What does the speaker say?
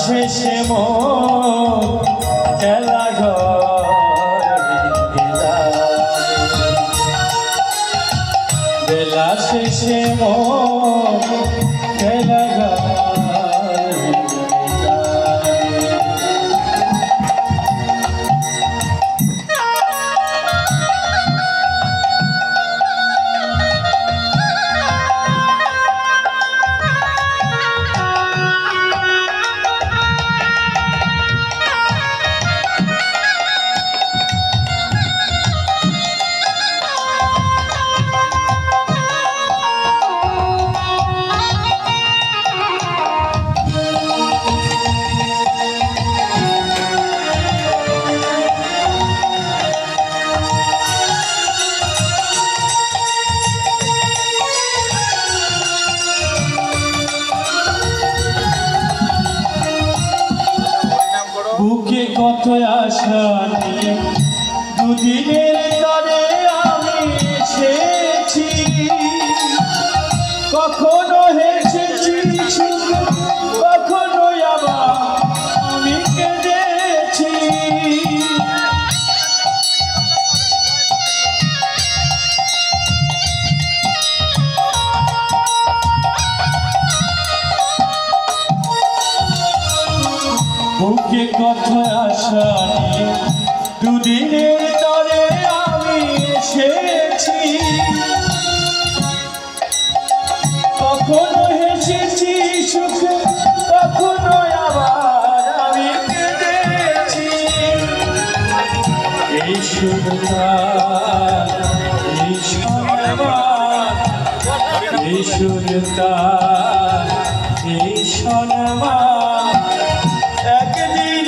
শেষে মোর খেলা বেলা শেষে মোর খেলা বুকে কত আশা নিয়ে দুদিনের তরে আমি এসেছি, কখনো হেসেছি কখনো আবার আমি কেঁদেছি। বুকে কত আশা নিয়ে দুদিনের তরে আমি এসেছি, কখনো হেসেছি সুখে কখনো আবার আমি কেঁদেছি। এই সুরটা এই সোনামার, এই সুরটা এই সোনামার একদিন